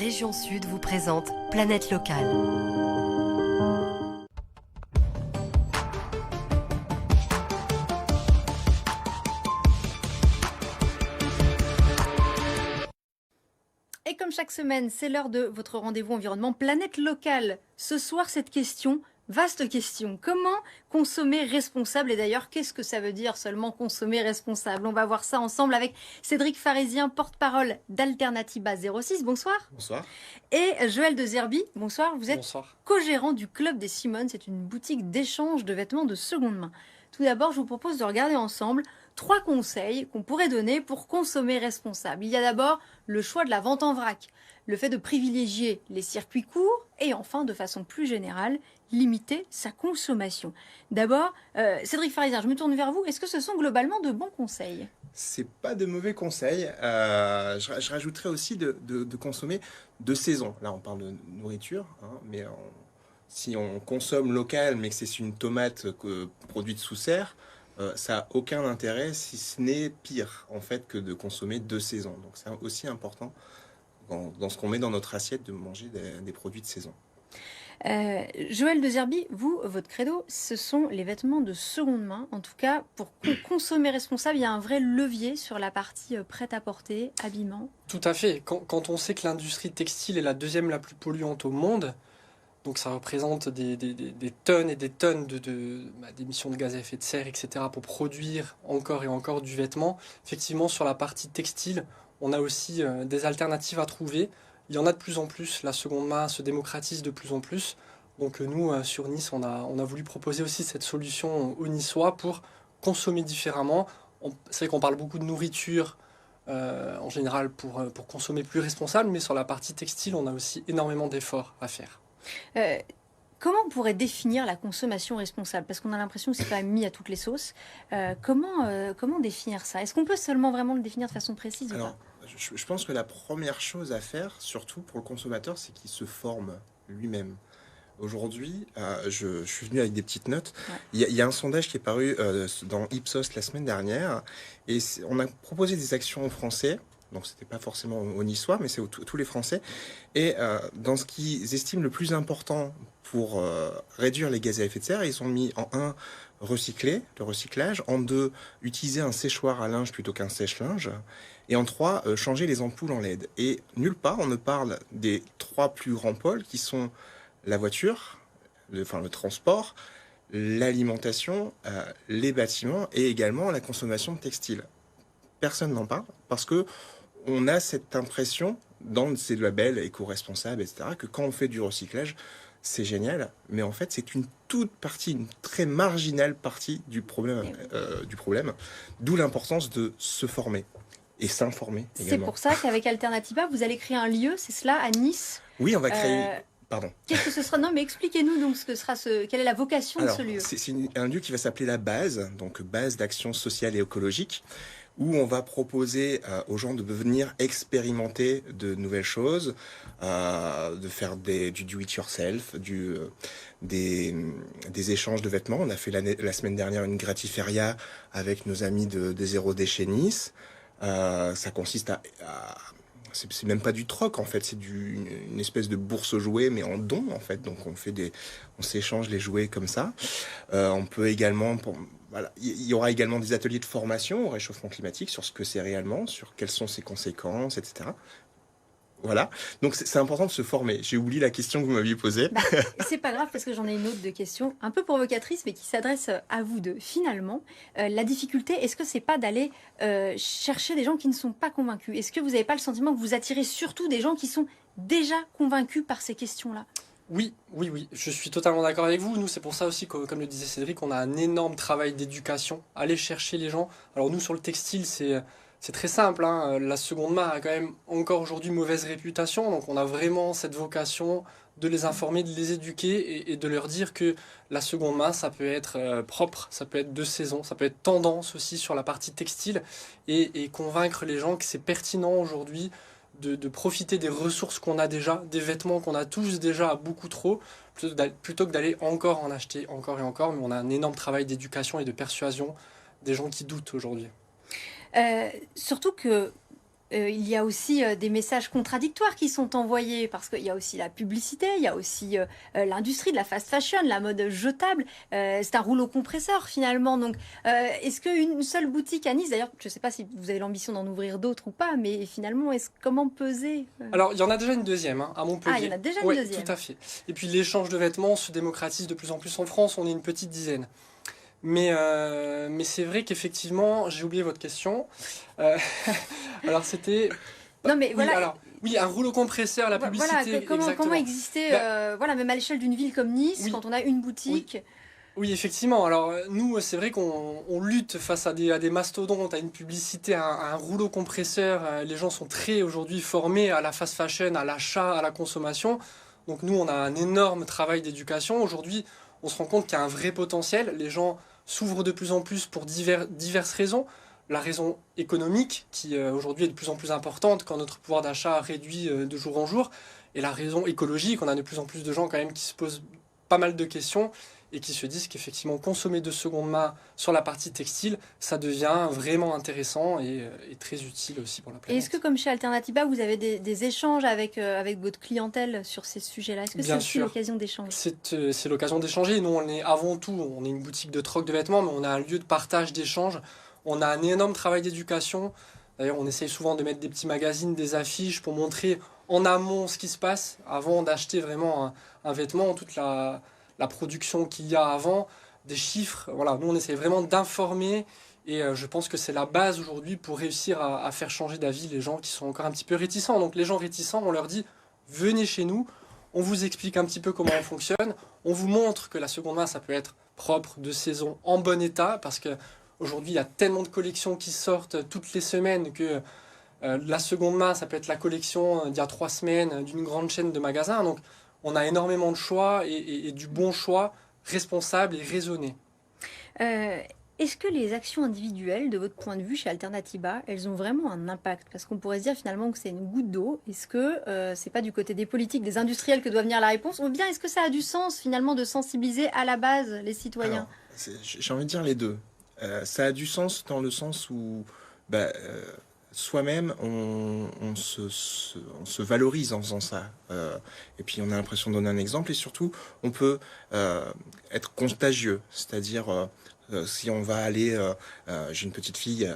Région Sud vous présente Planète Locale. Et comme chaque semaine, c'est l'heure de votre rendez-vous environnement Planète Locale. Ce soir, cette question, vaste question. Comment consommer responsable? Et d'ailleurs, qu'est-ce que ça veut dire seulement consommer responsable? On va voir ça ensemble avec Cédric Pharisien, porte-parole d'Alternativa 06. Bonsoir. Bonsoir. Et Joël de Zerbi. Bonsoir. Vous êtes Bonsoir. co-gérant du Club des Simones. C'est une boutique d'échange de vêtements de seconde main. Tout d'abord, je vous propose de regarder ensemble 3 conseils qu'on pourrait donner pour consommer responsable. Il y a d'abord le choix de la vente en vrac, le fait de privilégier les circuits courts et enfin, de façon plus générale, limiter sa consommation. D'abord, Cédric Pharisien, je me tourne vers vous. Est-ce que ce sont globalement de bons conseils? C'est pas de mauvais conseils. Je rajouterais aussi de consommer de saison. Là, on parle de nourriture, hein, mais si on consomme local, mais que c'est une tomate produite sous serre, ça n'a aucun intérêt, si ce n'est pire, en fait, que de consommer de saison. Donc, c'est aussi important, dans ce qu'on met dans notre assiette, de manger des produits de saison. Joël de Zerbi, vous, votre credo, ce sont les vêtements de seconde main. En tout cas, pour consommer responsable, il y a un vrai levier sur la partie prêt-à-porter, habillement. Tout à fait. Quand on sait que l'industrie textile est la deuxième la plus polluante au monde, donc ça représente des tonnes et des tonnes d'émissions de gaz à effet de serre, etc., pour produire encore et encore du vêtement. Effectivement, sur la partie textile, on a aussi des alternatives à trouver. Il y en a de plus en plus, la seconde main se démocratise de plus en plus. Donc nous, sur Nice, on a voulu proposer aussi cette solution aux Niçois pour consommer différemment. C'est vrai qu'on parle beaucoup de nourriture en général pour consommer plus responsable, mais sur la partie textile, on a aussi énormément d'efforts à faire. Comment on pourrait définir la consommation responsable? Parce qu'on a l'impression que c'est quand même mis à toutes les sauces. Comment définir ça? Est-ce qu'on peut seulement vraiment le définir de façon précise ou pas? Je pense que la première chose à faire, surtout pour le consommateur, c'est qu'il se forme lui-même. Aujourd'hui, je suis venu avec des petites notes. Ouais. Il y a un sondage qui est paru dans Ipsos la semaine dernière. Et on a proposé des actions aux Français. Donc, c'était pas forcément aux Niçois, mais c'est tous les Français. Et dans ce qu'ils estiment le plus important pour réduire les gaz à effet de serre, ils ont mis en 1, recycler, le recyclage. En 2, utiliser un séchoir à linge plutôt qu'un sèche-linge. Et en 3, changer les ampoules en LED. Et nulle part, on ne parle des 3 plus grands pôles qui sont la voiture, le transport, l'alimentation, les bâtiments et également la consommation de textiles. Personne n'en parle parce que on a cette impression dans ces labels éco-responsables, etc., que quand on fait du recyclage, c'est génial, mais en fait, c'est une toute partie, une très marginale partie du problème, d'où l'importance de se former et s'informer également. C'est pour ça qu'avec Alternativa, vous allez créer un lieu, c'est cela, à Nice? Oui, on va créer... Pardon. Qu'est-ce que ce sera? Non, mais expliquez-nous donc quelle est la vocation de ce lieu. C'est un lieu qui va s'appeler la base, donc base d'action sociale et écologique, où on va proposer aux gens de venir expérimenter de nouvelles choses, de faire du do-it-yourself, des échanges de vêtements. On a fait la semaine dernière une gratiféria avec nos amis de Zéro Déchet Nice. Ça consiste c'est même pas du troc en fait, c'est une espèce de bourse aux jouets mais en don en fait. Donc on s'échange les jouets comme ça. On peut également, il y aura également des ateliers de formation au réchauffement climatique sur ce que c'est réellement, sur quelles sont ses conséquences, etc. Voilà, donc c'est important de se former. J'ai oublié la question que vous m'aviez posée. C'est pas grave parce que j'en ai une autre de question, un peu provocatrice, mais qui s'adresse à vous deux. Finalement, la difficulté, est-ce que c'est pas d'aller chercher des gens qui ne sont pas convaincus? Est-ce que vous n'avez pas le sentiment que vous attirez surtout des gens qui sont déjà convaincus par ces questions-là? Oui, je suis totalement d'accord avec vous. Nous, c'est pour ça aussi que, comme le disait Cédric, on a un énorme travail d'éducation. Aller chercher les gens. Alors nous, sur le textile, c'est très simple, hein. La seconde main a quand même encore aujourd'hui mauvaise réputation, donc on a vraiment cette vocation de les informer, de les éduquer et de leur dire que la seconde main, ça peut être propre, ça peut être de saison, ça peut être tendance aussi sur la partie textile et convaincre les gens que c'est pertinent aujourd'hui de profiter des ressources qu'on a déjà, des vêtements qu'on a tous déjà beaucoup trop, plutôt que d'aller encore en acheter encore et encore, mais on a un énorme travail d'éducation et de persuasion des gens qui doutent aujourd'hui. Surtout que il y a aussi des messages contradictoires qui sont envoyés, parce qu'il y a aussi la publicité, il y a aussi l'industrie de la fast fashion, la mode jetable. C'est un rouleau compresseur finalement. Donc, est-ce qu'une seule boutique à Nice, d'ailleurs, je ne sais pas si vous avez l'ambition d'en ouvrir d'autres ou pas, mais finalement, comment peser Alors, il y en a déjà une deuxième à Montpellier. Ah, il y en a déjà une Ouais, deuxième. tout à fait. Et puis l'échange de vêtements se démocratise de plus en plus en France, on est une petite dizaine. Mais c'est vrai qu'effectivement, j'ai oublié votre question. Euh, alors c'était... Non, mais Oui, voilà. alors, oui, un rouleau compresseur, la publicité, Voilà, comment exactement. exister, Bah, voilà, même à l'échelle d'une ville comme Nice, oui. quand on a une boutique. Oui, effectivement. Alors, nous, c'est vrai qu'on lutte face à des mastodontes, à une publicité, à un rouleau compresseur. Les gens sont très aujourd'hui formés à la fast fashion, à l'achat, à la consommation. Donc, nous, on a un énorme travail d'éducation. Aujourd'hui, on se rend compte qu'il y a un vrai potentiel. Les gens s'ouvrent de plus en plus pour diverses raisons. La raison économique, qui aujourd'hui est de plus en plus importante quand notre pouvoir d'achat réduit de jour en jour. Et la raison écologique, on a de plus en plus de gens quand même qui se posent pas mal de questions et qui se disent qu'effectivement consommer de seconde main sur la partie textile, ça devient vraiment intéressant et très utile aussi pour la Et planète. est-ce que, comme chez Alternativa, vous avez des échanges avec votre clientèle sur ces sujets-là? Est-ce que c'est Bien aussi sûr. l'occasion d'échanges? C'est l'occasion d'échanger. Nous, on est avant tout, on est une boutique de troc de vêtements, mais on a un lieu de partage, d'échange. On a un énorme travail d'éducation. D'ailleurs, on essaye souvent de mettre des petits magazines, des affiches pour montrer en amont ce qui se passe avant d'acheter vraiment un vêtement, toute la production qu'il y a avant, des chiffres. Voilà, nous, on essaie vraiment d'informer et je pense que c'est la base aujourd'hui pour réussir à faire changer d'avis les gens qui sont encore un petit peu réticents. Donc, les gens réticents, on leur dit, venez chez nous, on vous explique un petit peu comment on fonctionne, on vous montre que la seconde main, ça peut être propre, de saison, en bon état, parce que aujourd'hui, il y a tellement de collections qui sortent toutes les semaines que la seconde main, ça peut être la collection d'il y a 3 semaines d'une grande chaîne de magasins. Donc, on a énormément de choix et du bon choix responsable et raisonné. Est-ce que les actions individuelles, de votre point de vue chez Alternativa, elles ont vraiment un impact? Parce qu'on pourrait se dire finalement que c'est une goutte d'eau. Est-ce que c'est pas du côté des politiques, des industriels que doit venir la réponse? Ou bien est-ce que ça a du sens finalement de sensibiliser à la base les citoyens? J'ai envie de dire les deux. Ça a du sens dans le sens où soi-même, on se valorise en faisant ça. Et puis on a l'impression de donner un exemple et surtout, on peut être contagieux. C'est-à-dire, si on va aller... j'ai une petite fille,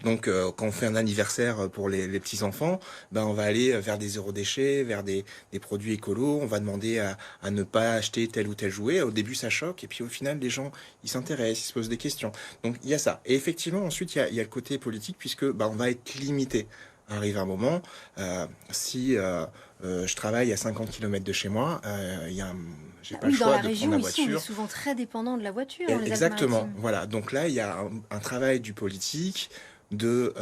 donc quand on fait un anniversaire pour les petits-enfants, on va aller vers des zéro déchets, vers des produits écolos. On va demander à ne pas acheter tel ou tel jouet. Au début, ça choque. Et puis au final, les gens, ils s'intéressent, ils se posent des questions. Donc il y a ça. Et effectivement, ensuite, il y a le côté politique, puisque on va être limité. Arrive un moment, si je travaille à 50 km de chez moi, j'ai pas le Oui, dans choix la de région, prendre la ici, on est voiture. souvent très dépendant de la voiture. Dans les Exactement. Alpes-Maritimes. Voilà. Donc là, il y a un travail du politique de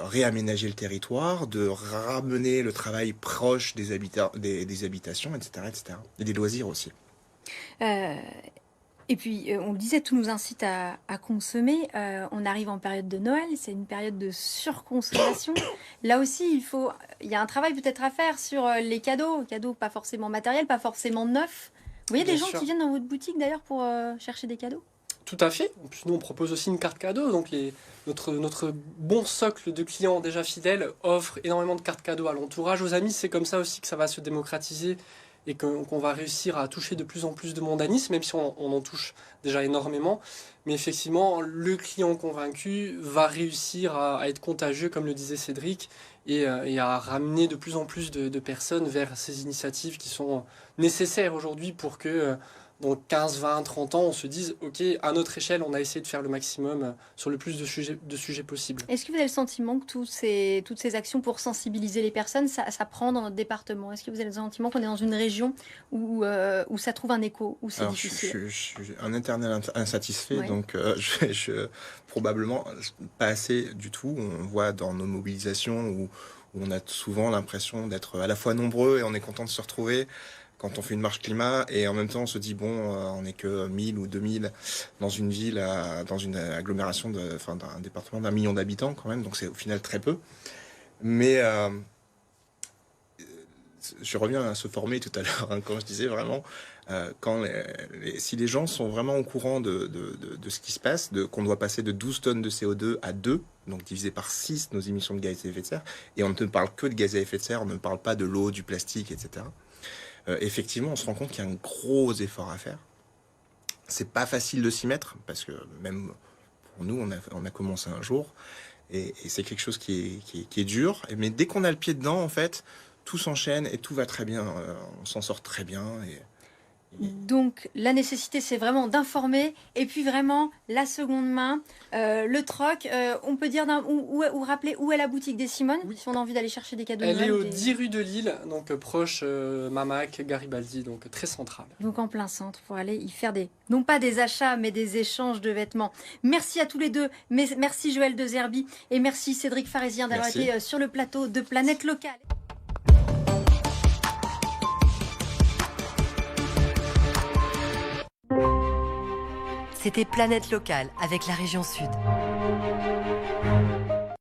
réaménager le territoire, de ramener le travail proche des habitations, etc., etc. Et des loisirs aussi. Et puis, on le disait, tout nous incite à consommer. On arrive en période de Noël, c'est une période de surconsommation. Là aussi, il y a un travail peut-être à faire sur les cadeaux. Cadeaux pas forcément matériels, pas forcément neufs. Vous voyez Bien des gens sûr. qui viennent dans votre boutique d'ailleurs pour chercher des cadeaux? Tout à fait. En plus, nous, on propose aussi une carte cadeau. Donc, notre bon socle de clients déjà fidèles offre énormément de cartes cadeaux à l'entourage, aux amis. C'est comme ça aussi que ça va se démocratiser et qu'on va réussir à toucher de plus en plus de mondanisme, même si on en touche déjà énormément. Mais effectivement, le client convaincu va réussir à être contagieux, comme le disait Cédric, et à ramener de plus en plus de personnes vers ces initiatives qui sont nécessaires aujourd'hui pour que dans 15, 20, 30 ans, on se dise, OK, à notre échelle, on a essayé de faire le maximum sur le plus de sujets possibles. Est-ce que vous avez le sentiment que toutes ces actions pour sensibiliser les personnes, ça prend dans notre département? Est-ce que vous avez le sentiment qu'on est dans une région où ça trouve un écho, où c'est Alors, difficile? je suis un éternel insatisfait, Ouais. donc probablement pas assez du tout. On voit dans nos mobilisations où on a souvent l'impression d'être à la fois nombreux et on est content de se retrouver quand on fait une marche climat et en même temps on se dit on n'est que 1000 ou 2000 dans une ville, dans une agglomération d'un département d'1 million d'habitants quand même, donc c'est au final très peu. Mais je reviens à se former tout à l'heure, quand je disais vraiment, Si les gens sont vraiment au courant de ce qui se passe, qu'on doit passer de 12 tonnes de CO2 à 2, donc divisé par 6 nos émissions de gaz à effet de serre, et on ne parle que de gaz à effet de serre, on ne parle pas de l'eau, du plastique, etc. Effectivement, on se rend compte qu'il y a un gros effort à faire. C'est pas facile de s'y mettre, parce que même pour nous, on a commencé un jour, et c'est quelque chose qui est dur. Mais dès qu'on a le pied dedans, en fait, tout s'enchaîne et tout va très bien. On s'en sort très bien. Donc la nécessité, c'est vraiment d'informer, et puis vraiment la seconde main, le troc. On peut dire ou rappeler où est la boutique des Simones, si on a envie d'aller chercher des cadeaux. Elle est au Noël, 10 rue de Lille, donc proche Mamac, Garibaldi, donc très central. Donc en plein centre, pour aller y faire non pas des achats, mais des échanges de vêtements. Merci à tous les deux. Merci Joël de Zerbi et merci Cédric Pharesien d'avoir été sur le plateau de Planète Locale. C'était Planète Locale avec la région Sud.